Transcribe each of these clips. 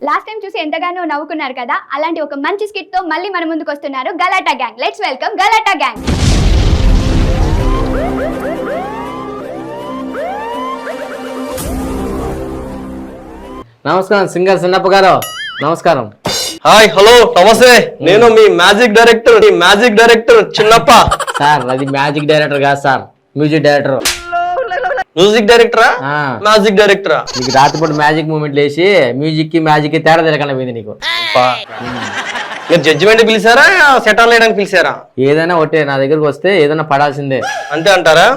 Last time చూసి ఎంతగానో నవ్వుకున్నారు కదా, అలాంటి ఒక మంచి స్కిట్ తో మళ్ళీ మన ముందుకు వస్తున్నారు Galatta gang. Let's welcome Galatta gang. నమస్కారం సింగర్ చిన్నప్ప గారు. నమస్కారం. హాయ్ హలో నమస్తే. నేను మీ మ్యాజిక్ డైరెక్టర్ చిన్నప్ప. సార్ అది మ్యాజిక్ డైరెక్టర్ కాదు సార్, మ్యూజిక్ డైరెక్టర్. మ్యూజిక్ డైరెక్టరా మ్యాజిక్ డైరెక్టరా? నీకు రాత్రిపూట మ్యాజిక్ మూమెంట్ లేసి మ్యూజిక్ కి మ్యాజిక్ కి తేడా తెలకుండా పోయింది నీకు. మీరు జడ్జిమెంట్ పిలిచారా సెటాల్ వేయడానికి పిలిచారా? ఏదైనా ఒకటే, నా దగ్గరకు వస్తే ఏదైనా పడాల్సిందే. అంతే అంటారా?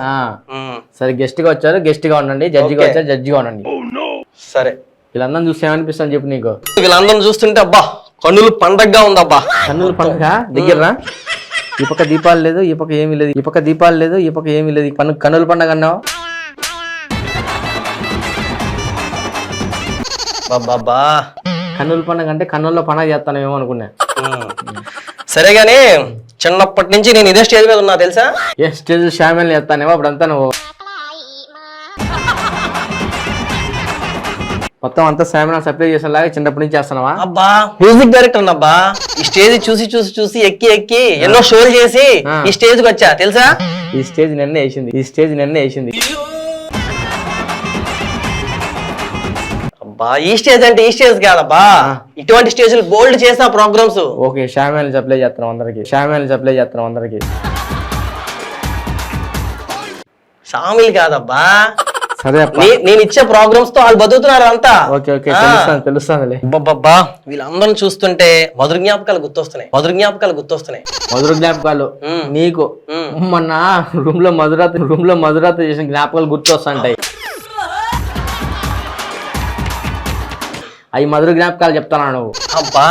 సరే గెస్ట్ గా వచ్చారు, గెస్ట్ గా ఉండండి. జడ్జిగా వచ్చారు, జడ్జిగా ఉండండి. సరే. వీళ్ళందరం చూస్తే ఏమనిపిస్తుంది చెప్పు నీకు? వీళ్ళందరం చూస్తుంటే అబ్బా కన్నులు పండగగా ఉందబ్బా. కన్నులు పండగ దగ్గర. ఈ పక్క దీపాలు లేదు, ఈ పక్క ఏమీ లేదు. ఈ పక్క దీపాలు లేదు, ఈ పక్క ఏమీ లేదు. కన్నుల పండగ అన్నావు. బాబా కన్నుల పండగ అంటే కన్నుల్లో పండగ చేస్తానేమో అనుకున్నా. సరే గాని చిన్నప్పటి నుంచి నేను ఇదే స్టేజ్ మీద ఉన్నా తెలుసా? ఏ స్టేజ్ షామిల్ చేస్తానేమో అప్పుడంతా నువ్వు మొత్తం అంతా శామినా సప్లై చేసేలాగా చిన్నప్పటి నుంచి చేస్తున్నావా? అబ్బా మ్యూజిక్ డైరెక్టర్ అబ్బా. ఈ స్టేజ్ చూసి ఎక్కి ఎన్నో షోలు చేసి ఈ స్టేజ్ కి వచ్చా తెలుసా? ఈ స్టేజ్ నిన్నే వేసింది. అబ్బా ఈ స్టేజ్ అంటే ఈ స్టేజ్ కాదబ్బా, ఇటువంటి స్టేజ్లు బోల్డ్ చేసా ప్రోగ్రామ్స్. ఓకే షామిల్ సప్లై చేస్తున్నాం అందరికి. షామిల్ కాదబ్బా, సరే నేను ఇచ్చే ప్రోగ్రామ్స్ తో వాళ్ళు బతుకుతున్నారు అంతా. ఓకే తెలుస్తానులే. బాబా వీళ్ళందరం చూస్తుంటే మధుర జ్ఞాపకాలు గుర్తొస్తున్నాయి. మధుర జ్ఞాపకాలు నీకు మొన్న రూమ్ లో మధురాత చేసిన జ్ఞాపకాలు గుర్తొస్తాంటాయి. అవి మధుర జ్ఞాపకాలు చెప్తానా నువ్వు? అబ్బా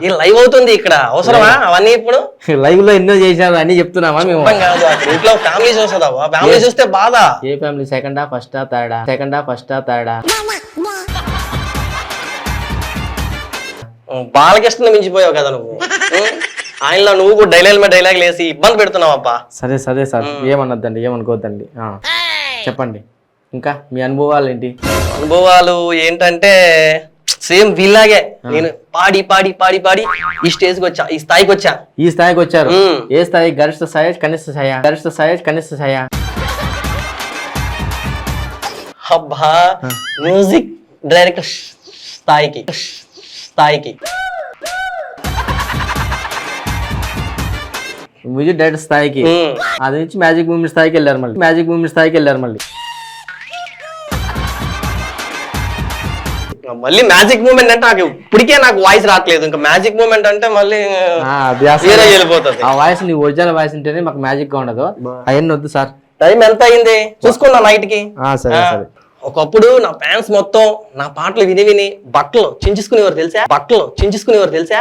ఈ లైవ్ అవుతుంది ఇక్కడ, అవసరమా అవన్నీ? ఇప్పుడు లైవ్ లో ఎన్నో చేసావు, అన్ని చెప్తున్నావా? మేము ఇంట్లో ఫ్యామిలీ చూస్తుందా? ఫ్యామిలీ చూస్తే బాధ. ఏ ఫ్యామిలీ? సెకండా ఫస్టా థర్డా? బాలకృష్ణ మించిపోయావు కదా నువ్వు. ఆయనలో నువ్వు కూడా డైలాగ్ లేసి ఇబ్బంది పెడుతున్నావు అబ్బా. సరే సార్ ఏమన్నద్దండి, ఏమనుకోవద్దండి. చెప్పండి ఇంకా మీ అనుభవాలు ఏంటి? అనుభవాలు ఏంటంటే సేమ్ వీళ్ళలాగే నేను పాడి ఈ స్టేజ్కి వచ్చా, ఈ స్థాయికి వచ్చారు. ఏ స్థాయి? గరిష్ట స్థాయి, కనిష్ట స్థాయి? అబ్బా మ్యూజిక్ డైరెక్టర్ స్థాయికి. మ్యూజిక్ డైరెక్టర్ స్థాయికి. అది నుంచి మ్యాజిక్ మూమెంట్ స్థాయికి వెళ్ళారు మళ్ళీ. మళ్ళీ మ్యాజిక్ మూమెంట్ అంటే ఇప్పటికే నాకు వాయిస్ రావట్లేదు. ఇంకా మ్యాజిక్ మూమెంట్ అంటే మళ్ళీ వెళ్ళిపోతుంది. ఆ వాయిస్ నీ ఒరిజినల్ వాయిస్ ఉంటేనే మాకు మ్యాజిక్ గా ఉండదు. అవన్నీ వద్దు సార్. టైం ఎంత అయింది చూసుకున్నా నైట్ కి. సరే. ఒకప్పుడు నా ఫ్యాన్స్ మొత్తం నా పాటలు విని బట్టలు చించుకునేవారు తెలుసా?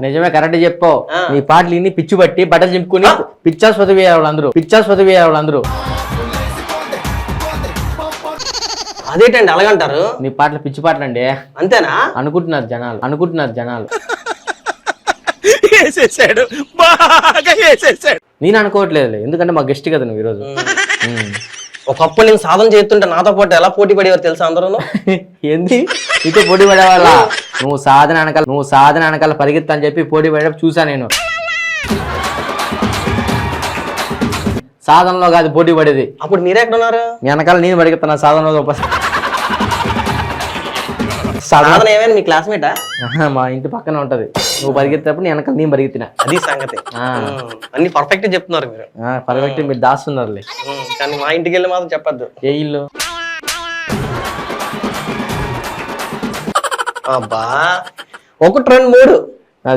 నిజమే, కరెక్ట్ చెప్పు. నీ పాటలు విని పిచ్చి పట్టి బట్టలు చింపుకుని పిచ్చాస్పతి వేయాలి అందరూ. అదేంటండి అలాగంటారు? నీ పాటలు పిచ్చి పాటలు అండి. అంతేనా అనుకుంటున్నారు జనాలు. నేను అనుకోవట్లేదు, ఎందుకంటే మా గెస్ట్ కదా నువ్వు ఈరోజు. ఒకప్పుడు నేను సాధన చేస్తుంటే నాతో పాటు ఎలా పోటీ పడేవారు తెలుసా అందరూ? ఏంది నీతో పోటీ పడేవాళ్ళ? నువ్వు సాధన వెనకాల పరిగెత్తా అని చెప్పి పోటీ పడేటప్పుడు చూసా నేను. సాధనలో కాదు పోటీ పడేది. అప్పుడు మీరే ఎక్కడ ఉన్నారు? మీ వెనకాల నేను పరిగెత్తున్నా సాధనలో. సాధన ఏమైనా మీ క్లాస్మేటా? మా ఇంటి పక్కనే ఉంటది. నువ్వు పరిగెత్తేటప్పుడు నీ వెనకాల నేను పరిగెత్తినా. అది సంగతి. అన్ని పర్ఫెక్ట్ చెప్తున్నారు మీరు. పర్ఫెక్ట్ మీరు దాస్తున్నారులే. కానీ మా ఇంటికి వెళ్ళి మాత్రం చెప్పద్దు. ఏ ఇల్లు? అబ్బా 1 2 3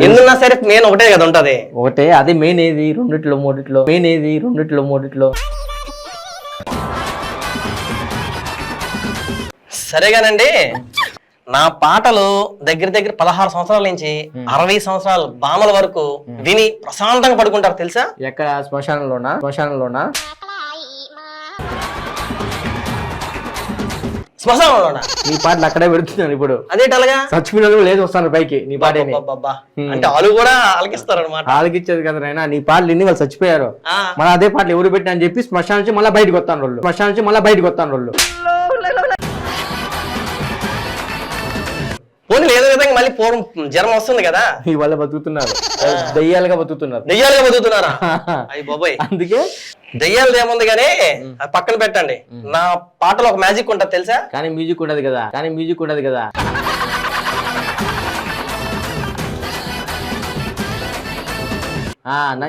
ఎన్నున్నా సరే మెయిన్ ఒకటే కదా ఉంటది. ఒకటే, అది మెయిన్. ఏది? రెండిట్లో మూడిట్లో. సరేగానండి, నా పాటలు దగ్గర 16 సంవత్సరాల నుంచి 60 సంవత్సరాల బామల వరకు విని ప్రశాంతంగా పడుకుంటారు తెలుసా? ఎక్కడ? శ్మశానంలోనా? శ్మశానంలోనా? నీ పాటలు అక్కడే పెడుతున్నాను ఇప్పుడు. అదేటలాగా? చచ్చిపోయిన లేదు వస్తాను పైకి నీ పాటని. అబ్బబ్బబ్బా. అంటే వాళ్ళు కూడా ఆలకిస్తారు అనమాట. ఆలకిచ్చేది కదా నాయనా, నీ పాటలు ఇన్ని వాళ్ళు చచ్చిపోయారు, మళ్ళీ అదే పాటలు ఎవరు పెట్టినా అని చెప్పి శ్మశానం నుంచి మళ్ళీ బయటకు వస్తాను వాళ్ళు. శ్మశానం నుంచి మళ్ళీ బయటకు వస్తాను వాళ్ళు. పోనీ ఏదో విధంగా మళ్ళీ పూర్వం జ్వరం వస్తుంది కదా, ఈ వాళ్ళ బతుకుతున్నారు, దయ్యాలుగా బతుకుతున్నారు. దెయ్యాలుగా బతుకుతున్నారా? అయ్యి బాబోయ్. అందుకే దెయ్యాలు ఏముంది కానీ అది పక్కన పెట్టండి. నా పాటలో ఒక మ్యాజిక్ ఉంటుంది తెలుసా? కానీ మ్యూజిక్ ఉండదు కదా, కానీ మ్యూజిక్ ఉండదు కదా.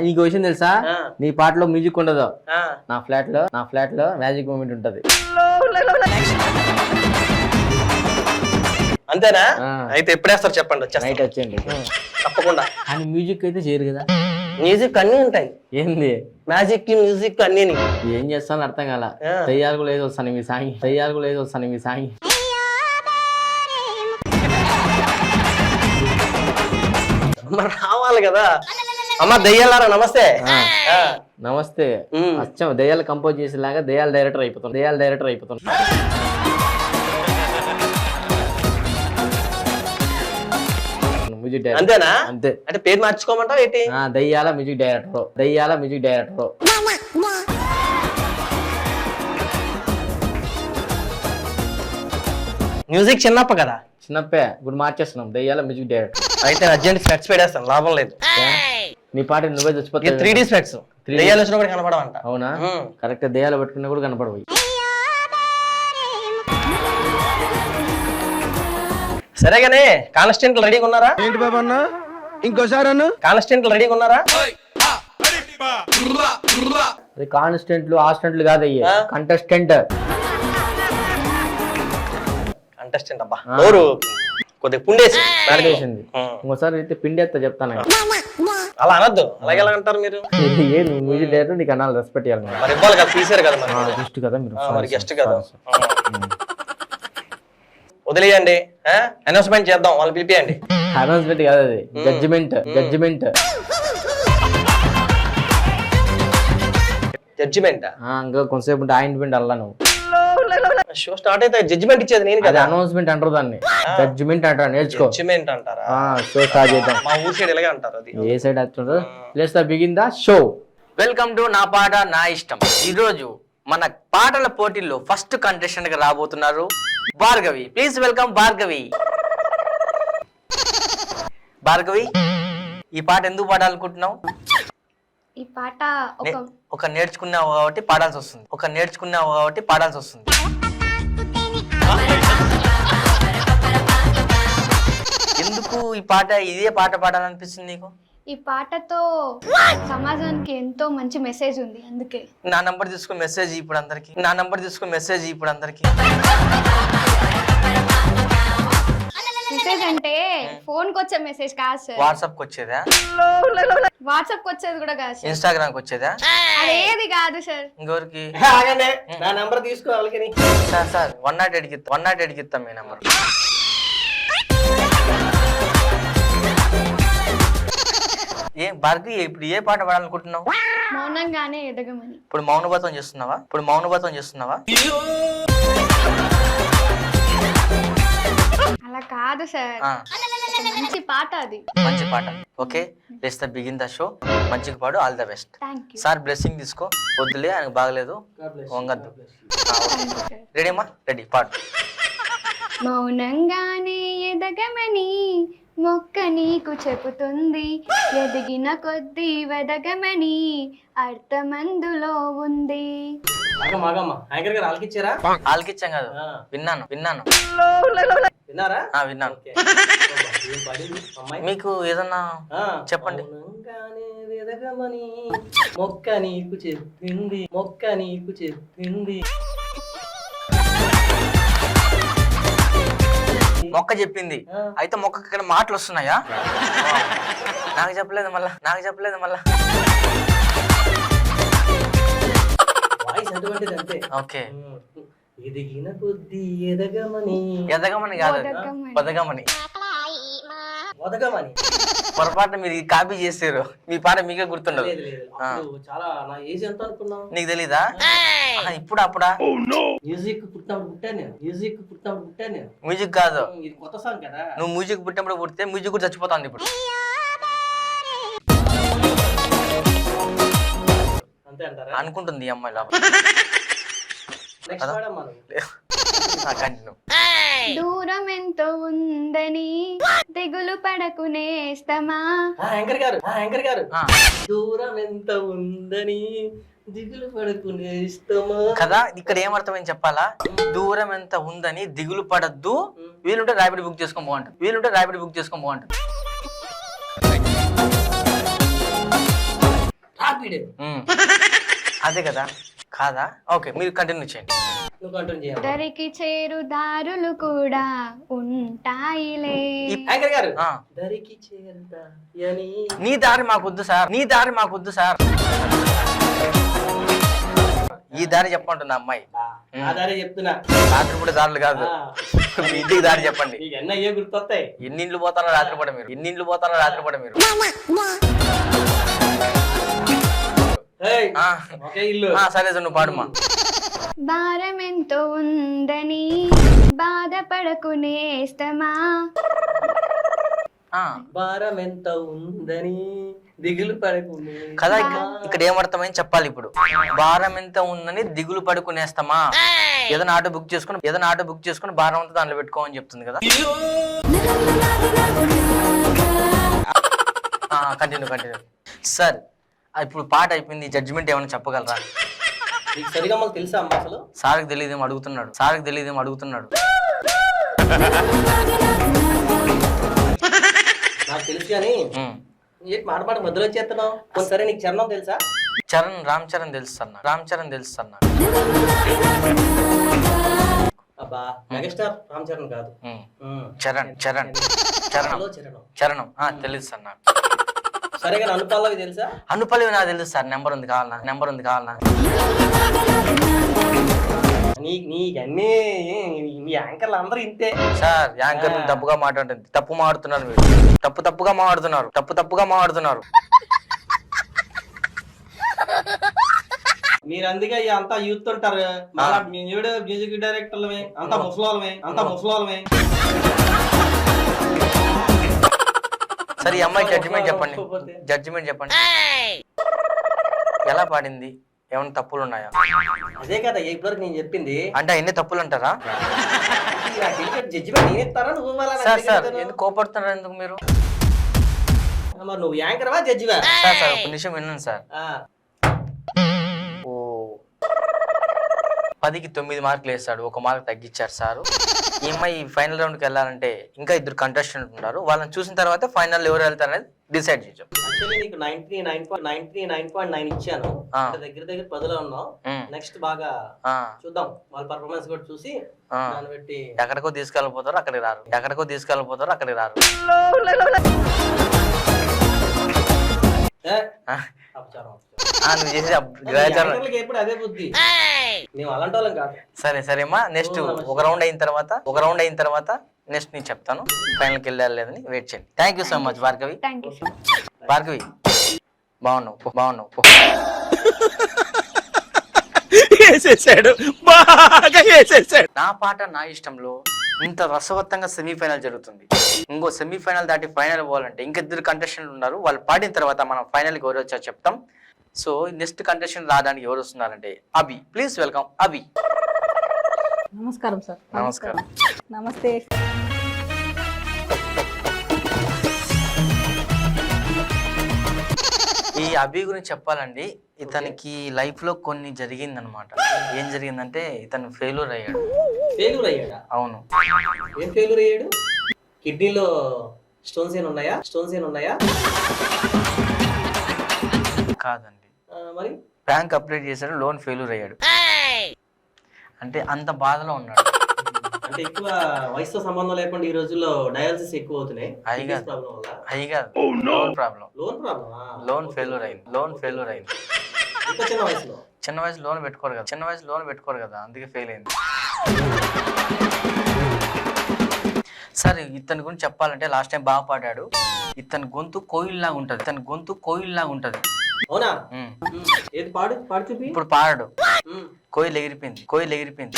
నీకు విషయం తెలుసా, నీ పాటలో మ్యూజిక్ ఉండదు, నా ఫ్లాట్ లో మ్యాజిక్ మూమెంట్ ఉంటది. అంతేనా? అయితే ఎప్పుడేస్తారు చెప్పండి, నైట్ వచ్చేయండి తప్పకుండా. కానీ మ్యూజిక్ అయితే చేయరు కదా. మ్యూజిక్ అన్ని ఉంటాయి. ఏంది మ్యాజిక్ మ్యూజిక్ అన్ని. ఏం చేస్తాను అర్థం కాల. దయ్యాలు కూడా ఏదో వస్తాను మీ సాంగి, దయ్యాలు కూడా ఏదో వస్తాను మీ సాంగి. మరి రావాలి కదా. అమ్మ దయ్యాలారా నమస్తే. నమస్తే. అచ్చం దయ్యాలు కంపోజ్ చేసేలాగా దయ్యాల డైరెక్టర్ అయిపోతాను. Music director. అంతేనా? అంతే. అంటే పేరు మార్చుకోమంటావు ఏంటి? దయ్యాల మ్యూజిక్ డైరెక్టర్. మ్యూజిక్ చిన్నప్ప కదా. చిన్నప్పే ఇప్పుడు మార్చేస్తున్నాం, దయ్యాల మ్యూజిక్ డైరెక్టర్. అయితే అర్జెంట్ స్పెట్స్ పెట్టేస్తాను, లాభం లేదు. నీ పాట నువ్వే చచ్చిపోతావు. 3D స్పెట్స్ దయ్యాలు వచ్చినా కూడా కనపడవంట. అవునా? కరెక్ట్. దయ్యాలు పెట్టుకున్నా కూడా కనపడవు. సరేగానే కాన్స్టెంట్లు రెడీగా ఉన్నారా? ఏంటి బాబా అన్న ఇంకోసారి అన్న కాన్స్టెంట్లు రెడీగా ఉన్నారా? అది కాన్స్టెంట్లు హాస్టెంట్లు కాదు, అయ్యే కంటెస్టెంట్. కంటెస్టెంట్ అబ్బా, నోరు కొద్దిగా పుండేసి ఇంకోసారి అయితే పిండి ఎత్తా చెప్తాను. అలా అనొద్దు. అలాగే ఎలా అంటారు మీరు? ఏ నువ్వు మ్యూజిక్ డైరెక్టర్, నీకు అనాలి, రెస్పెక్ట్ ఇవ్వాలి. మరి ఇవ్వాలి కదా, తీసారు కదా మరి. గెస్ట్ కదా మీరు, మరి గెస్ట్ కదా. వదిలేయండి, అనౌన్స్మెంట్ చేద్దాం, వాళ్ళు పిలిపియండి. అనౌన్స్మెంట్ కాదు అది, జడ్జిమెంట్. జడ్జిమెంట్ ఇంకా కొంతసేపు ఉంటే ఆయింట్మెంట్ అల్లా నువ్వు. షో స్టార్ట్ అయితే జడ్జిమెంట్ ఇచ్చేది నేను కదా. అనౌన్స్మెంట్ అంటారు దాన్ని, జడ్జిమెంట్ అంటారు. నేర్చుకో. జడ్జిమెంట్ అంటారా? షో స్టార్ట్ చేద్దాం. మా ఊరు సైడ్ ఇలాగే అంటారు. అది ఏ సైడ్ వస్తుందో. Let's begin the show. Welcome to నా పాట నా ఇష్టం. ఈ రోజు మన పాటల పోటీల్లో ఫస్ట్ కంటెస్టెంట్ గా రాబోతున్నారు భార్గవి. Please welcome Bhargavi. భార్గవి, ఈ పాట ఎందుకు పాడాలనుకుంటున్నావు? ఈ పాట ఒక నేర్చుకున్నావు కాబట్టి పాడాల్సి వస్తుంది. ఎందుకు ఈ పాట, ఇదే పాట పాడాలనిపిస్తుంది నీకు? ఈ పాటతో సమాజానికి ఎంతో మంచి మెసేజ్ ఉంది, అందుకే. నా నంబర్ తీసుకుని మెసేజ్ ఇప్పుడు అందరికి. మెసేజ్ అంటే ఫోన్ కి వచ్చే మెసేజ్ కాదు సార్. వాట్సాప్ కి వచ్చేదా? వాట్సాప్ కి వచ్చేది కూడా కాదు సార్. ఇన్స్టాగ్రామ్ కి వచ్చేదా? అదేది కాదు సార్. ఇంకొకరికి నా నంబర్ తీసుకోవాలి. సార్ 108 కి ఇస్తాం మీ నంబర్. ఏం భార్గవి, ఇప్పుడు ఏ పాట పాడాలనుకుంటున్నావు? మౌనంగానే ఎదగమని. ఇప్పుడు మౌనవ్రతం చేస్తున్నావా? అలా కాదు సార్, మంచి పాట అది. మంచి పాట. Okay, let's begin the show. మంచిగా పాడు, all the best. Thank you sir blessing తీసుకో. వద్దులే, ఆయనకు బాగలేదు, వంగద్దు. రెడీమా? రెడీ, పాడు. మౌనంగానే ఎదగమని మొక్క నీకు చెబుతుంది, ఎదిగిన కొద్దీ వెదగమని అర్థమందులో ఉంది. ఆలకిచ్చాం కాదు, విన్నాను. విన్నాను. మీకు ఏదన్నా చెప్పండి. మొక్క నీకు చెప్పింది. మొక్క చెప్పింది. అయితే మొక్కకి ఇక్కడ మాటలు వస్తున్నాయా? నాకు చెప్పలేదు మళ్ళా. ఓకే, ఎదిగిన కొద్ది ఎదగమని కాదు, వదగమని. పొరపాటున మీరు కాపీ చేసారు, మీ పాట మీకే గుర్తుండదు. లేదు లేదు అప్పుడు చాలా నా ఏజ్ ఎంత అనుకున్నావు? నీకు తెలీదా? ఇప్పుడు అప్పుడా? మ్యూజిక్ పుట్టినప్పుడు పుట్టాను నేను. మ్యూజిక్ కాదు, ఇది కొత్త సాంగ్ కదా. నువ్వు మ్యూజిక్ పుట్టినప్పుడు పుడితే మ్యూజిక్ కూడా చచ్చిపోతాను ఇప్పుడు. అంతే అంటారా? అనుకుంటుంది ఈ అమ్మాయి లోపల. నెక్స్ట్ పాడమ్మా మనం. కంటిన్యూ. దూరం ఎంతో ఉందని దిగులు పడకు నేస్తమా. యాంకర్ గారు దూరం ఎంత ఉందని దిగులు పడుకునే ఇష్టమా కదా. ఇక్కడ ఏమర్థమని చెప్పాలా? దూరం ఎంత ఉందని దిగులు పడద్దు, వీలుంటే ర్యాపిడ్ బుక్ చేసుకొని బాగుంటుంది. అదే కదా, కాదా? ఓకే, మీరు కంటిన్యూ చేయండి. నువ్వు కంటిన్యూ చేయాలి. దరికి చేరు దారులు కూడా ఉంటాయిలే. యాంకర్ గారు ఆ. దరికి చేరుతాయని నీ దారి మాకొద్దు సార్. ఈ దారి చెప్పంటుంది అమ్మాయి. ఆ దారి చెప్తున్నా. రాత్రి పూట దారులు కాదు, మీ ఇంటికి దారి చెప్పండి. నీకు ఎన్న అయ్యే గుర్తొస్తాయి. ఎన్ని ఇండ్లు పోతారో రాత్రి పూట మీరు. ఏయ్, ఆ. ఒకే ఇల్లు. సరే సార్, నువ్వు పాడుమా. భారం ఎంతో ఉందని బాధపడకు నేస్తమా. భారం ఎంత ఉందని దిగులు పడకునే కదా. ఇక్కడ ఏమర్థమని చెప్పాలి ఇప్పుడు? భారం ఎంత ఉందని దిగులు పడుకునేస్తామా. ఏదైనా ఆటో బుక్ చేసుకుని భారం అంతా దాంట్లో పెట్టుకోమని చెప్తుంది కదా. కంటిన్యూ. సార్, ఇప్పుడు పాట అయిపోయింది, జడ్జిమెంట్ ఏమైనా చెప్పగలరా? నీకు సరిగమలు తెలుసా అమ్మా అసలు? సార్కి తెలియదేమో అడుగుతున్నాడు. నాకు తెలుసు కానీ ఏంటి మాట మధ్యలో వచ్చేస్తున్నావు? సరే, నీకు చరణం తెలుసా? రామ్ చరణ్ తెలుసు సార్ నాకు. అబ్బా, మెగాస్టార్ రామ్ చరణ్ కాదు. చరణం తెలుసు సార్ నాకు. సరే కానీ అనుపల్లవి తెలుసా? అనుపల్లవి నాకు తెలుసు సార్. నెంబర్ ఉంది కావాలనా? నీకన్నీ మీ యాంకర్లు అందరూ ఇంతే సార్. యాంకర్ తప్పుగా మాట్లాడుతుంది. మాట్లాడుతున్నారు మీరు. తప్పుగా మాట్లాడుతున్నారు. మీరు అందుకే అంతా యూత్ ఉంటారు. మ్యూజిక్ డైరెక్టర్లమే అంతా ముసలోళ్ళమే. సరే, ఈ అమ్మాయి జడ్జిమెంట్ చెప్పండి. ఎలా పాడింది? ఏమైనా తప్పులు ఉన్నాయా? అదే కదా ఇప్పటివరకు నేను చెప్పింది. అంటే ఎన్ని తప్పులు అంటారా? జడ్జిమెంట్ నేను ఇస్తారా? నువ్వు సార్ ఎందుకు కోపడుతున్నారు? ఎందుకు మీరు? నువ్వు యాంకర్వా జడ్జివా? సార్ ఒక నిమిషం విన్నాను సార్. 10కి 9 మార్కులు వేస్తాడు, 1 మార్క్ తగ్గించారు సార్. ఈ అమ్మాయి ఫైనల్ రౌండ్కి వెళ్ళాలంటే ఇంకా 2 కంటెస్టెంట్ ఉన్నారు. వాళ్ళని చూసిన తర్వాత ఫైనల్ ఎవరు వెళ్తారు అనేది డిసైడ్ చేద్దాం. యాక్చువల్లీ నీకు 99.9 ఇచ్చాను. దగ్గర 10లో ఉన్నావు. నెక్స్ట్ బాగా చూద్దాం, వాళ్ళ పర్ఫార్మెన్స్ కూడా చూసి దాన్ని బట్టి ఎక్కడికో తీసుకెళ్ళిపోతారు, అక్కడికి రారు. నువ్వు చేసే ఎప్పుడు అదే బుద్ధి. మేము అలాంటి వాళ్ళం కాదు. సరేమ్మా, నెక్స్ట్ ఒక రౌండ్ అయిన తర్వాత నెక్స్ట్ నేను చెప్తాను ఫైనల్కి వెళ్ళాలి లేదని. వెయిట్ చేయండి. Thank you so much Bhargavi. బాగున్నావు. నా పాట నా ఇష్టంలో ఇంత రసవత్తంగా సెమీఫైనల్ జరుగుతుంది. ఇంకో సెమీఫైనల్ దాటి ఫైనల్ పోవాలంటే ఇంకా 2 కంటెస్టెంట్లు ఉన్నారు. వాళ్ళు పాడిన తర్వాత మనం ఫైనల్కి ఎవరు వచ్చారో చెప్తాం. సో నెక్స్ట్ కంటెస్టెంట్ రావడానికి ఎవరు వస్తున్నారంటే అభి. ప్లీజ్ వెల్కమ్ అభి. నమస్కారం సార్. నమస్కారం. నమస్తే. ఈ అభి గురించి చెప్పాలండి, ఇతనికి లైఫ్ లో కొన్ని జరిగిందనమాట. ఏం జరిగిందంటే ఇతను ఫెయిల్యూర్ అయ్యాడు. అవును. ఏం ఫెయిల్యూర్ అయ్యాడు? కిడ్నీలో స్టోన్స్ ఏం ఉన్నాయా? కాదండి, మరి బ్యాంక్ అప్లై చేశాడు, లోన్ ఫెయిల్యూర్ అయ్యాడు. అంటే అంత బాధలో ఉన్నాడు. అంటే ఎక్కువ వయసుతో సంబంధం లేకుండా ఈ రోజుల్లో డయాలసిస్ ఎక్కువ అవుతున్నాయి. లోన్ ఫెయిల్యూర్ అయింది. చిన్న వయసు లోన్ పెట్టుకోరు కదా, అందుకే ఫెయిల్ అయింది. సరే, ఇతని గురించి చెప్పాలంటే లాస్ట్ టైం బాగా పాడాడు. ఇతని గొంతు కోయిల్లాగా ఉంటది, ఇతని గొంతు కోయిల్లాగా ఉంటది. అవునా? ఉమ్. ఏది పాడు పాడు చూపి. ఇప్పుడు పాడడు, కోయిల్ ఎగిరిపోయింది, కోయిల్ ఎగిరిపోయింది.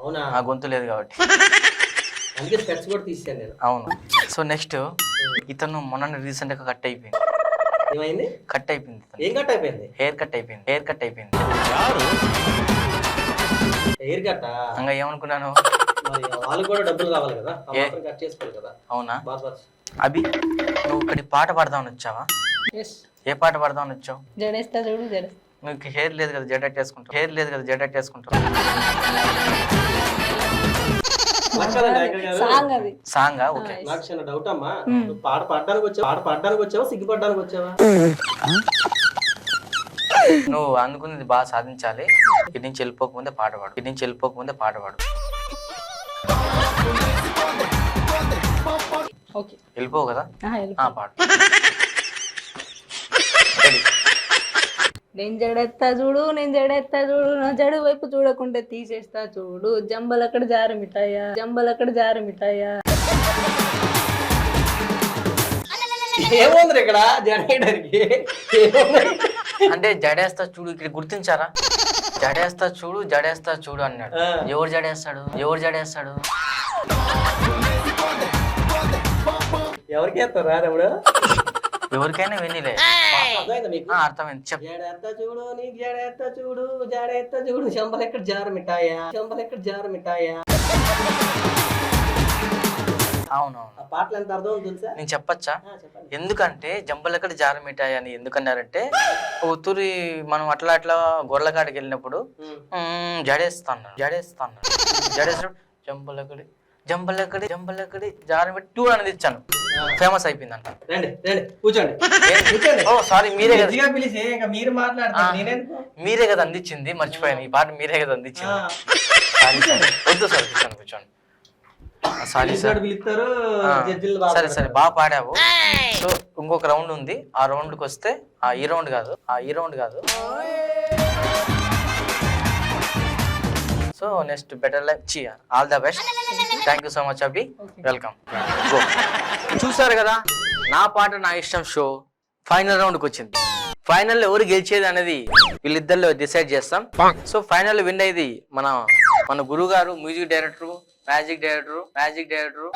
అవునా? ఆ గొంతు లేదు కాబట్టి. అందుకే స్పెట్స్ కూడా తీసాను నేను. అవును. సో నెక్స్ట్ ఇతను మొన్న రీసెంట్ గా కట్ అయిపోయింది. ఏమైంది? కట్ అయిపోయింది ఇతను. ఏం కట్ అయిపోయింది? హెయిర్ కట్ అయిపోయింది, హెయిర్ కట్ అయిపోయింది. Hair cut. ఇంకా ఏమనుకున్నాను, మరి వాళ్ళు కూడా డబ్బులు రావాలి కదా, ఆ మాత్రం కట్ చేసుకోవాలి కదా. అవునా? బాస్ అభి, నువ్వు ఇక్కడి పాట పాడదామని వచ్చావా? ఎస్. ఏ పాట పాడదామని వచ్చావు? జడేస్తా చూడు జడేస్తా. నువ్వు హెయిర్ లేదు కదా, జడెట్ వేసుకుంటావు. హెయిర్ లేదు కదా, జడెట్ వేసుకుంటావు. సాంగ్ అది. సాంగా? ఓకే. నాకు చిన్న డౌట్ అమ్మా, నువ్వు పాట పాడడానికి వచ్చావా సిగ్గుపడడానికి వచ్చావా? నువ్వు అనుకున్నది బాగా సాధించాలి. ఇటు నుంచి వెళ్ళిపోకముందే పాట పాడు, ఇటు నుంచి వెళ్ళిపోకముందే పాట పాడు. ఓకే. వెళ్ళిపోవు కదా? పాడు. రెడీ? నేను జడెత్తా చూడు నేను జడెత్తా చూడు నా జడు వైపు చూడకుండా తీసేస్తా చూడు జంబలక్కడ జారు మిఠాయా జంబలక్కడ జారు మిఠాయా. ఏముంది ఇక్కడ జడేయడానికి? అంటే జడేస్తా చూడు, ఇక్కడ గుర్తించారా? జడేస్తా చూడు, జడేస్తా చూడు అన్నాడు. ఎవరు జడేస్తాడు, ఎవరు జడేస్తాడు? ఎవరికి వేస్తారు రాదప్పుడు? ఎవరికైనా వెన్నీలే. అర్థమైందా మీకు? అర్థమైంది, చెప్పు. జడేత్తా చూడు నీకు జడేత్తా చూడు జడేత్తా చూడు జంబలెక్కడ జారు మిఠాయా జంబలెక్కడ జారు మిఠాయా. అవునవును. ఆ పాటలు ఎంత అర్థం తెలుసా? నేను చెప్పచ్చా? చెప్పండి. ఎందుకంటే జంబలకడ జారు మిఠాయి అని ఎందుకన్నారంటే, ఒత్తురి మనం అట్లా అట్లా గొర్రెల కాడికి వెళ్ళినప్పుడు జడేస్తాను జడేస్తాడు జంబలకడి జంబలకడి జంబలకడి జారు మిఠాయి టూ అనేది ఇచ్చాను, ఫేమస్ అయిపోయిందంట. రండి రండి కూర్చోండి. ఓ సారీ, మీరే కదా, గట్టిగా పిలిచి ఇంకా మీరు మాట్లాడతారు నేనెందుకు? మీరే కదా అందించింది, మర్చిపోయాను. ఈ పాట మీరే కదా అందించింది. సారీ, వద్దు సార్, కూర్చోండి. Sorry sir. పిలుస్తారు సరే సరే, బాగా పాడావు. సో ఇంకొక రౌండ్ ఉంది, ఆ రౌండ్కి వస్తే ఈ రౌండ్ కాదు. So next better life all the best. Thank you so much Abhi, welcome. చూసారు కదా, నా పాట నా ఇష్టం షో ఫైనల్ రౌండ్కి వచ్చింది. ఫైనల్ ఎవరు గెలిచేది అనేది వీళ్ళిద్దరిలో డిసైడ్ చేస్తాం. సో ఫైనల్ విన్ అయ్యేది మన గురువు గారు, మ్యూజిక్ డైరెక్టర్, మ్యాజిక్ డైరెక్టర్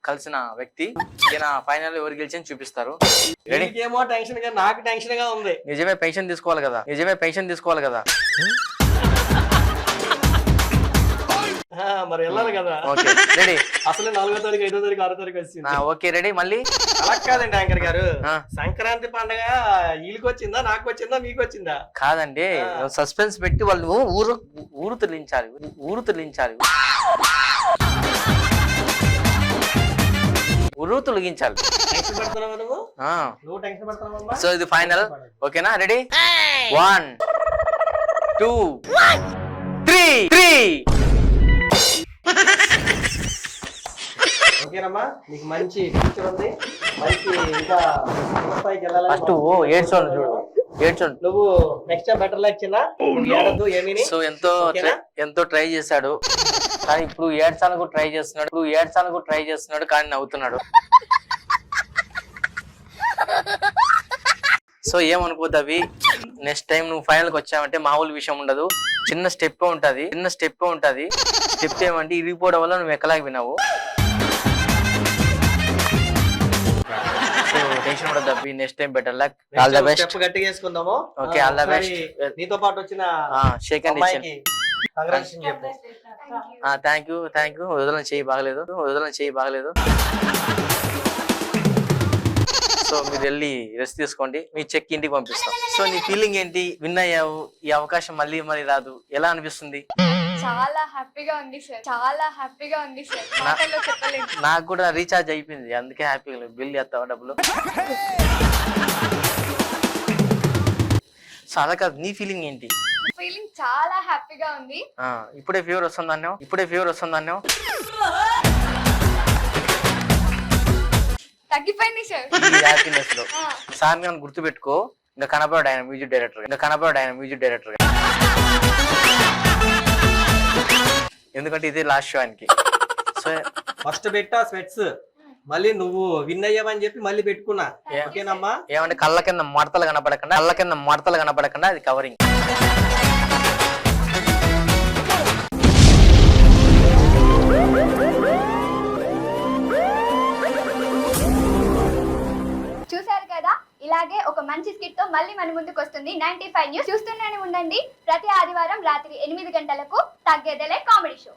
కలిసిన వ్యక్తి. ఈయన ఫైనల్ ఎవరు గెలిచి చూపిస్తారు. ఏమో టెన్షన్ గా నాకు టెన్షన్ గా ఉంది. నిజమే పెన్షన్ తీసుకోవాలి కదా. మరి వెళ్ళాలి కదా. Okay ready? అసలు 4వ తారీఖు 5వ తారీఖు 6వ తారీఖు వచ్చింది. Okay ready? మళ్ళీ అలా కాదండి యాంకర్ గారు, సంక్రాంతి పండగ వీళ్ళకి వచ్చిందా నాకు వచ్చిందా మీకు వచ్చిందా? కాదండి, సస్పెన్స్ పెట్టి వాళ్ళు ఊరు తొలించాలి. ఊరు తొలగించాలి. టెన్షన్ పడుతున్నావా నువ్వు టెన్షన్ పడుతున్నావా? సో ఇది ఫైనల్, ఓకేనా? రెడీ? 1 2 3. ఓకేనమ్మా, నీకు మంచి ఫ్యూచర్ ఉంది, మంచి ఇంకా స్థాయికి వెళ్ళాలని. ఫస్ట్ ఏడ్చోండి. నువ్వు నెక్స్ట్ టైం బెటర్ లైక్ చిన్న ఏడద్దు ఏమీ. సో ఎంతో ట్రై చేశాడు, కానీ ఇప్పుడు ఏడ్చాలకు ట్రై చేస్తున్నాడు, కానీ నవ్వుతున్నాడు. సో ఏమనుకోద్దు అవి, నెక్స్ట్ టైం నువ్వు ఫైనల్ కి వచ్చావంటే మామూలు విషయం ఉండదు. చిన్న స్టెప్ ఉంటది. స్టెప్ ఏమంటే ఇరిగిపోవడం వల్ల నువ్వు ఎక్కలాగా వినావు. సో టెన్షన్ ఉండదు అబ్బి, next time better luck. All the best. Step గట్టిగా చేసుకుందాము. Okay, all the best. నీతో పాటు వచ్చిన షేక్ హ్యాండ్ ఇచ్చి కంగ్రాచులేషన్ చెప్పు. Thank you. వదలని చేయి బాగలేదు. సో మీరు వెళ్ళి రెస్ట్ తీసుకోండి, మీ చెక్ ఇంటికి పంపిస్తాం. సో నీ ఫీలింగ్ ఏంటి? విన్ అయ్యావు, ఈ అవకాశం మళ్ళీ రాదు, ఎలా అనిపిస్తుంది? చాలా హ్యాపీగా ఉంది సార్, మాటల్లో చెప్పలేదు. నాకు కూడా రీఛార్జ్ అయిపోయింది, అందుకే హ్యాపీగా. బిల్ చేస్తావా డబ్బులు? సో అలా కాదు, నీ ఫీలింగ్ ఏంటి? ఫీలింగ్ చాలా హ్యాపీగా ఉంది. ఇప్పుడే ఫీవర్ వస్తుందన్నావు. తగ్గిపోయింది సార్. ఈ హ్యాపీనెస్ లో సార్ గారిని గుర్తుపెట్టుకో, ఇంకా కనపడాడు ఆయన మ్యూజిక్ డైరెక్టర్. ఎందుకంటే ఇదే లాస్ట్ షో ఆయనకి. ఫస్ట్ పెట్టా స్వెట్స్, మళ్ళీ నువ్వు విన్ అయ్యావని చెప్పి మళ్ళీ పెట్టుకున్నా. ఓకేనమ్మా? ఏమంటే కళ్ళ కింద మడతలు కనపడకుండా అది కవరింగ్. చూశారు కదా, ఇలాగే ఒక మంచి స్కిట్ తో మళ్ళీ మన ముందుకు వస్తుంది 95 న్యూస్. చూస్తూనే ఉండండి. ప్రతి ఆదివారం రాత్రి 8 గంటలకు తగ్గేదేలే కామెడీ షో.